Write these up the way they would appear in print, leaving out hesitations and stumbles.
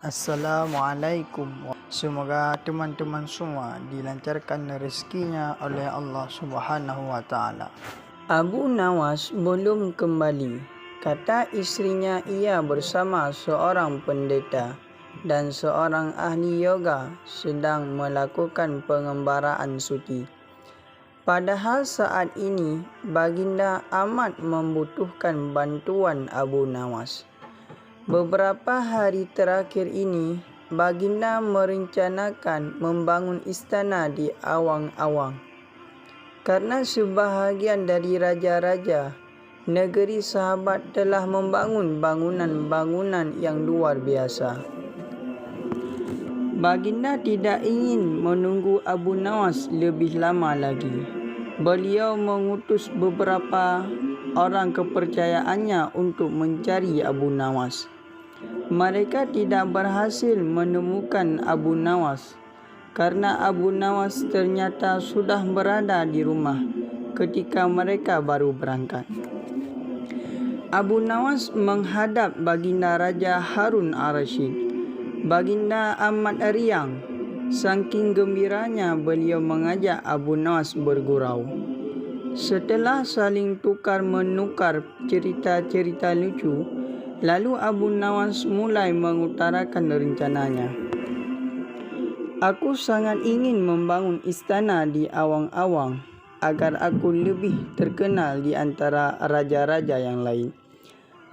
Assalamualaikum. Semoga teman-teman semua dilancarkan rezekinya oleh Allah Subhanahu wa taala. Abu Nawas belum kembali. Kata istrinya ia bersama seorang pendeta dan seorang ahli yoga sedang melakukan pengembaraan suci. Padahal saat ini baginda amat membutuhkan bantuan Abu Nawas. Beberapa hari terakhir ini, baginda merencanakan membangun istana di awang-awang. Karena sebahagian dari raja-raja negeri sahabat telah membangun bangunan-bangunan yang luar biasa. Baginda tidak ingin menunggu Abu Nawas lebih lama lagi. Beliau mengutus beberapa orang kepercayaannya untuk mencari Abu Nawas. Mereka tidak berhasil menemukan Abu Nawas karena Abu Nawas ternyata sudah berada di rumah ketika mereka baru berangkat. Abu Nawas menghadap baginda Raja Harun al-Rasyid. Baginda amat riang. Saking gembiranya beliau mengajak Abu Nawas bergurau. Setelah saling tukar-menukar cerita-cerita lucu, lalu Abu Nawas mulai mengutarakan rencananya. Aku sangat ingin membangun istana di awang-awang agar aku lebih terkenal di antara raja-raja yang lain.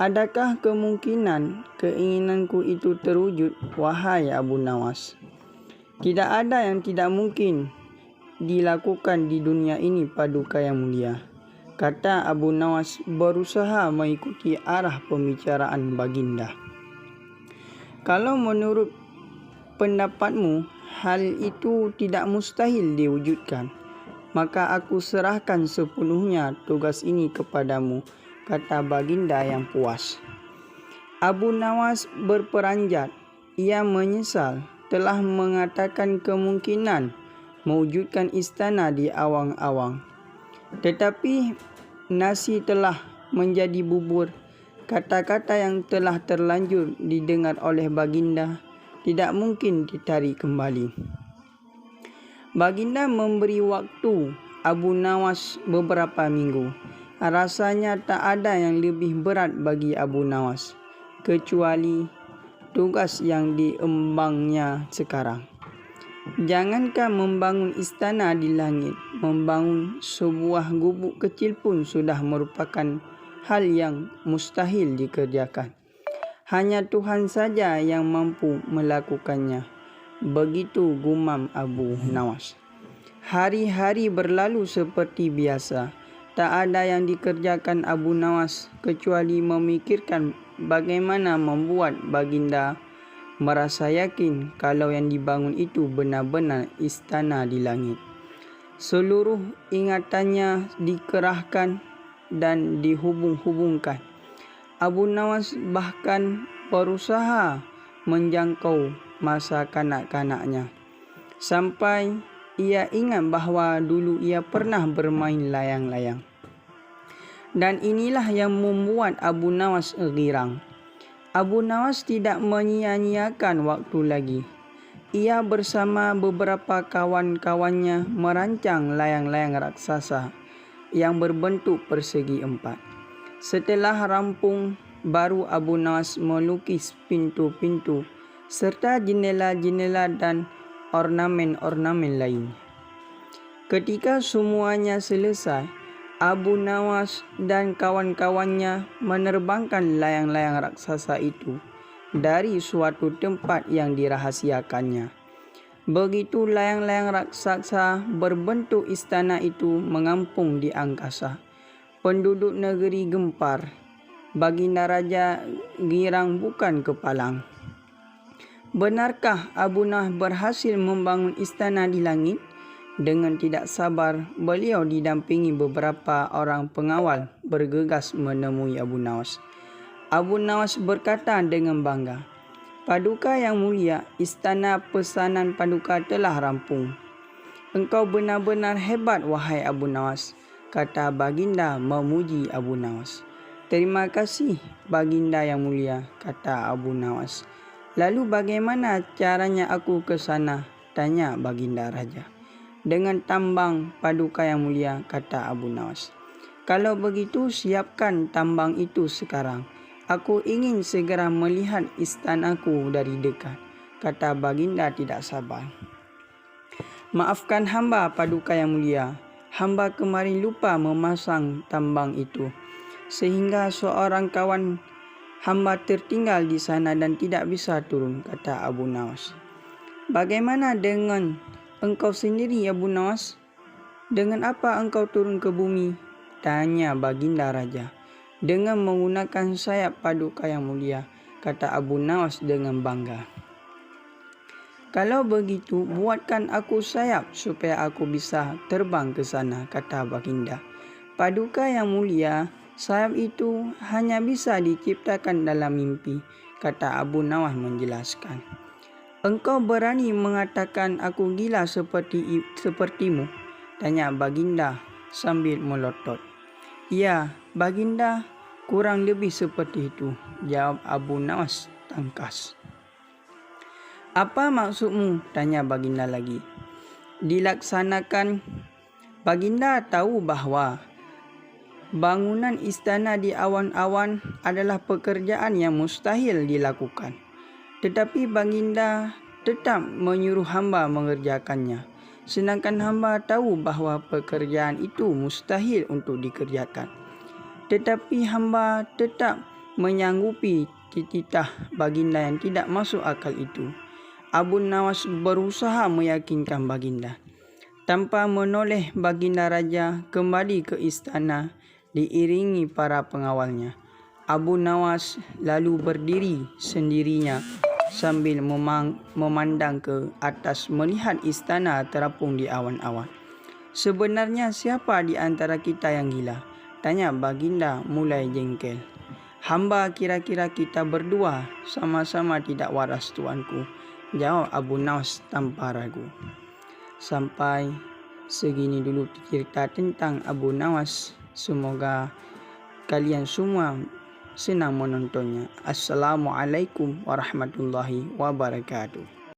Adakah kemungkinan keinginanku itu terwujud, wahai Abu Nawas? Tidak ada yang tidak mungkin dilakukan di dunia ini, Paduka yang mulia, kata Abu Nawas berusaha mengikuti arah pembicaraan baginda. Kalau menurut pendapatmu hal itu tidak mustahil diwujudkan, maka aku serahkan sepenuhnya tugas ini kepadamu, kata baginda yang puas. Abu Nawas berperanjat. Ia menyesal telah mengatakan kemungkinan mewujudkan istana di awang-awang. Tetapi nasi telah menjadi bubur. Kata-kata yang telah terlanjur didengar oleh baginda tidak mungkin ditarik kembali. Baginda memberi waktu Abu Nawas beberapa minggu. Rasanya tak ada yang lebih berat bagi Abu Nawas kecuali tugas yang diembangnya sekarang. Jangankan membangun istana di langit, membangun sebuah gubuk kecil pun sudah merupakan hal yang mustahil dikerjakan. Hanya Tuhan saja yang mampu melakukannya. Begitu gumam Abu Nawas. Hari-hari berlalu seperti biasa. Tak ada yang dikerjakan Abu Nawas kecuali memikirkan bagaimana membuat baginda merasa yakin kalau yang dibangun itu benar-benar istana di langit. Seluruh ingatannya dikerahkan dan dihubung-hubungkan. Abu Nawas bahkan berusaha menjangkau masa kanak-kanaknya. Sampai ia ingat bahawa dulu ia pernah bermain layang-layang. Dan inilah yang membuat Abu Nawas girang. Abu Nawas tidak menyia-nyiakan waktu lagi. Ia bersama beberapa kawan-kawannya merancang layang-layang raksasa yang berbentuk persegi empat. Setelah rampung, baru Abu Nawas melukis pintu-pintu serta jendela-jendela dan ornamen-ornamen lain. Ketika semuanya selesai, Abu Nawas dan kawan-kawannya menerbangkan layang-layang raksasa itu dari suatu tempat yang dirahasiakannya. Begitu layang-layang raksasa berbentuk istana itu mengampung di angkasa, penduduk negeri gempar. Baginda Raja girang bukan kepalang. Benarkah Abu Nawas berhasil membangun istana di langit? Dengan tidak sabar, beliau didampingi beberapa orang pengawal bergegas menemui Abu Nawas. Abu Nawas berkata dengan bangga, Paduka yang mulia, istana pesanan Paduka telah rampung. Engkau benar-benar hebat, wahai Abu Nawas, kata baginda memuji Abu Nawas. Terima kasih, baginda yang mulia, kata Abu Nawas. Lalu bagaimana caranya aku ke sana? Tanya baginda raja. Dengan tambang paduka yang mulia, kata Abu Nawas. Kalau begitu siapkan tambang itu sekarang. Aku ingin segera melihat istanaku dari dekat, kata baginda tidak sabar. Maafkan hamba paduka yang mulia. Hamba kemarin lupa memasang tambang itu, sehingga seorang kawan hamba tertinggal di sana dan tidak bisa turun, kata Abu Nawas. Bagaimana dengan engkau sendiri, Abu Nawas? Dengan apa engkau turun ke bumi? Tanya baginda raja. Dengan menggunakan sayap paduka yang mulia, kata Abu Nawas dengan bangga. Kalau begitu, buatkan aku sayap supaya aku bisa terbang ke sana, kata baginda. Paduka yang mulia, sayap itu hanya bisa diciptakan dalam mimpi, kata Abu Nawas menjelaskan. Engkau berani mengatakan aku gila sepertimu? Tanya baginda sambil melotot. Ya, baginda, kurang lebih seperti itu, jawab Abu Nawas tangkas. Apa maksudmu? Tanya baginda lagi. Dilaksanakan. Baginda tahu bahwa bangunan istana di awan-awan adalah pekerjaan yang mustahil dilakukan. Tetapi baginda tetap menyuruh hamba mengerjakannya. Sedangkan hamba tahu bahwa pekerjaan itu mustahil untuk dikerjakan. Tetapi hamba tetap menyanggupi titah baginda yang tidak masuk akal itu. Abu Nawas berusaha meyakinkan baginda. Tanpa menoleh, baginda raja kembali ke istana diiringi para pengawalnya. Abu Nawas lalu berdiri sendirinya sambil memandang ke atas melihat istana terapung di awan-awan. Sebenarnya siapa di antara kita yang gila? Tanya baginda mulai jengkel. Hamba kira-kira kita berdua sama-sama tidak waras, tuanku, jawab Abu Nawas tanpa ragu. Sampai segini dulu cerita tentang Abu Nawas. Semoga kalian semua senang menontonnya. Assalamualaikum warahmatullahi wabarakatuh.